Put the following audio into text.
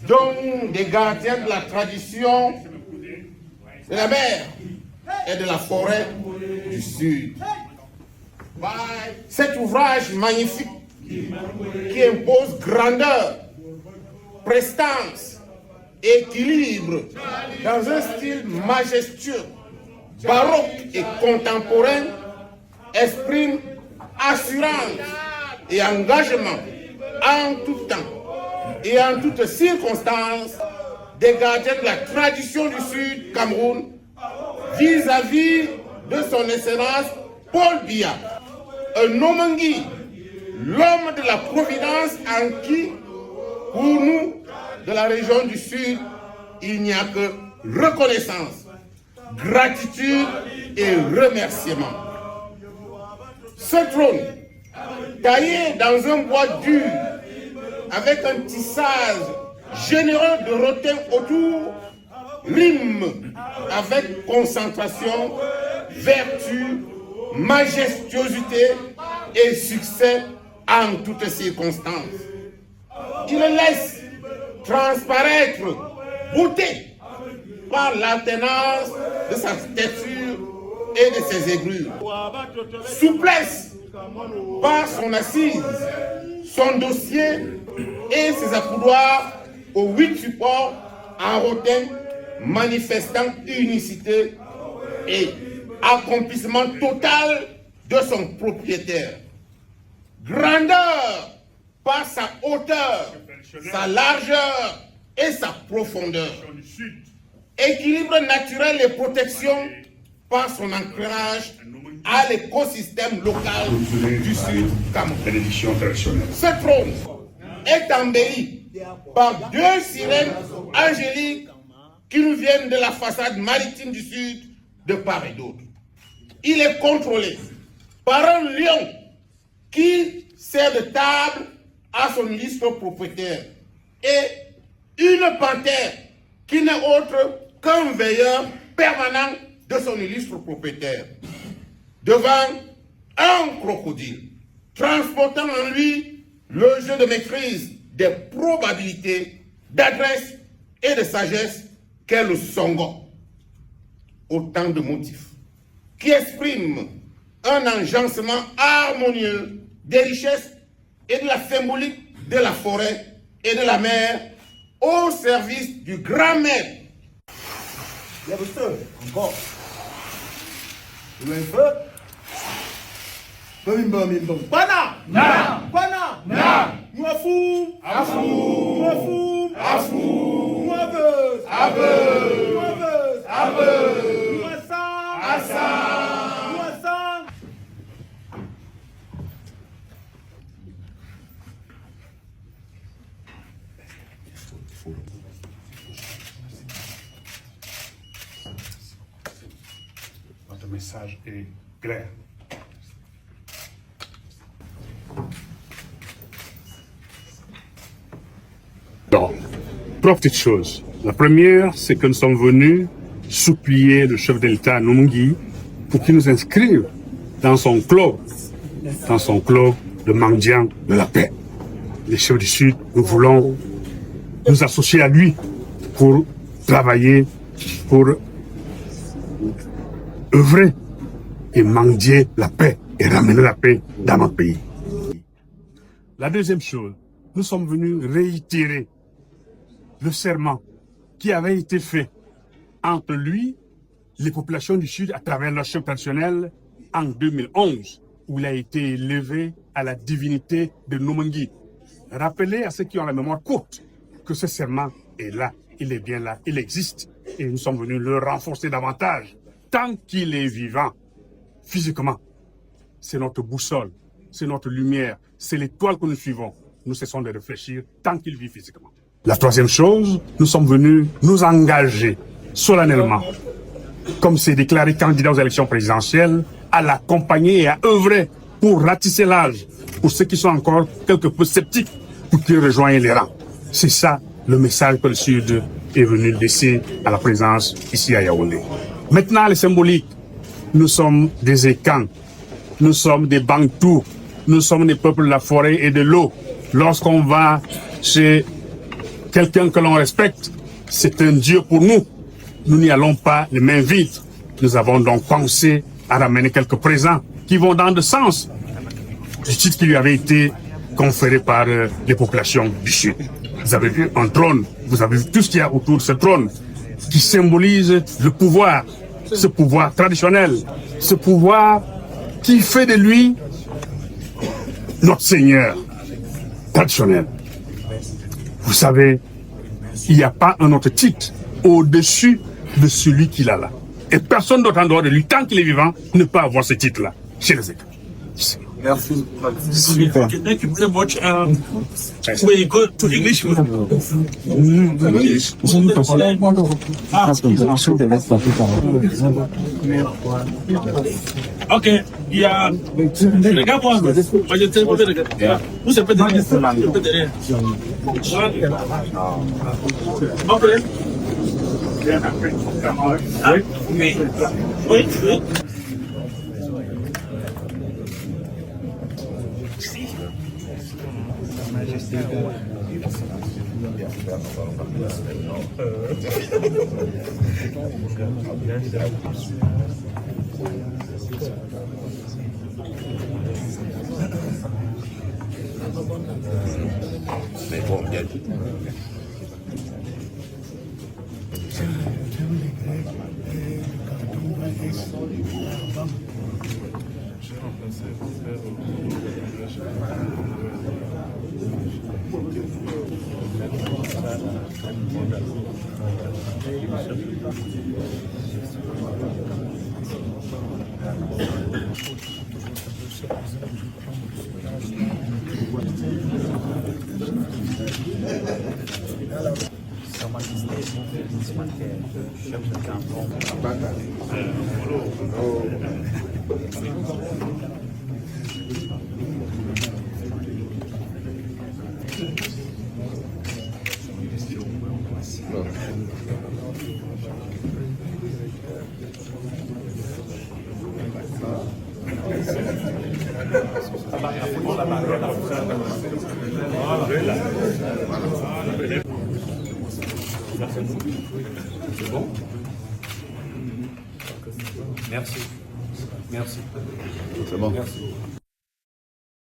Donc, des gardiens de la tradition de la mer et de la forêt du Sud. Cet ouvrage magnifique qui impose grandeur, prestance et équilibre dans un style majestueux, baroque et contemporain exprime assurance et engagement en tout temps et en toutes circonstances des gardiens de la tradition du Sud Cameroun vis-à-vis de son excellence Paul Biya, un Omangui, l'homme de la providence en qui, pour nous, de la région du Sud, il n'y a que reconnaissance, gratitude et remerciement. Ce trône, taillé dans un bois dur, avec un tissage généreux de rotin autour, rime avec concentration, vertu, majestuosité et succès en toutes circonstances. Il laisse transparaître beauté par l'alternance de sa stature et de ses aigrures. Souplesse par son assise, son dossier et ses accoudoirs aux 8 supports en rotin manifestant unicité et accomplissement total de son propriétaire. Grandeur par sa hauteur, sa largeur et sa profondeur. Équilibre naturel et protection par son ancrage à l'écosystème local du Sud Cameroun. Ce trône est embelli par 2 sirènes angéliques qui nous viennent de la façade maritime du Sud de part et d'autre. Il est contrôlé par un lion qui sert de table à son illustre propriétaire et une panthère qui n'est autre qu'un veilleur permanent de son illustre propriétaire. Devant un crocodile, transportant en lui le jeu de maîtrise des probabilités, d'adresse et de sagesse qu'est le songo. Autant de motifs qui expriment un agencement harmonieux des richesses et de la symbolique de la forêt et de la mer au service du grand maître. Il y a le feu, encore. Le feu. Pana! Na! Pana! Na! Mouafou! Afou! Mouafou! Afou! Mouaveuse! Aveu! Mouaveuse! Aveu! Mouassan! Assa! Mouassan! Votre message est clair. Alors, trois petites choses. La première, c'est que nous sommes venus supplier le chef de l'État, Nomongui, pour qu'il nous inscrive dans son club de mendiants de la paix. Les chefs du Sud, nous voulons nous associer à lui pour travailler, pour œuvrer et mendier la paix et ramener la paix dans notre pays. La deuxième chose, nous sommes venus réitérer le serment qui avait été fait entre lui, les populations du Sud, à travers leur chef traditionnel en 2011, où il a été élevé à la divinité de Nomongui. Rappelez à ceux qui ont la mémoire courte que ce serment est là, il est bien là, il existe. Et nous sommes venus le renforcer davantage. Tant qu'il est vivant, physiquement, c'est notre boussole, c'est notre lumière, c'est l'étoile que nous suivons. Nous cessons de réfléchir tant qu'il vit physiquement. La troisième chose, nous sommes venus nous engager solennellement, comme c'est déclaré candidat aux élections présidentielles, à l'accompagner et à œuvrer pour ratisser l'âge, pour ceux qui sont encore quelque peu sceptiques, pour qu'ils rejoignent les rangs. C'est ça le message que le Sud est venu laisser à la présence ici à Yaoundé. Maintenant, les symboliques, nous sommes des Ekans, nous sommes des Bantous, nous sommes des peuples de la forêt et de l'eau. Lorsqu'on va chez quelqu'un que l'on respecte, c'est un Dieu pour nous. Nous n'y allons pas les mains vides. Nous avons donc pensé à ramener quelques présents qui vont dans le sens du titre qui lui avait été conféré par les populations du Sud. Vous avez vu un trône, vous avez vu tout ce qu'il y a autour de ce trône qui symbolise le pouvoir, ce pouvoir traditionnel, ce pouvoir qui fait de lui notre Seigneur traditionnel. Vous savez, il n'y a pas un autre titre au-dessus de celui qu'il a là. Et personne d'autre en dehors de lui, tant qu'il est vivant, ne peut avoir ce titre-là chez les Ekans. Merci. Super. Thank you very much. We go to English. Okay. Yeah. Regarde-moi. Moi, je t'ai montré. Vous savez derrière. Ok. Oui. Oui. Oui. Mais bon, bien. C'est bon? Merci. Merci. C'est bon. Merci.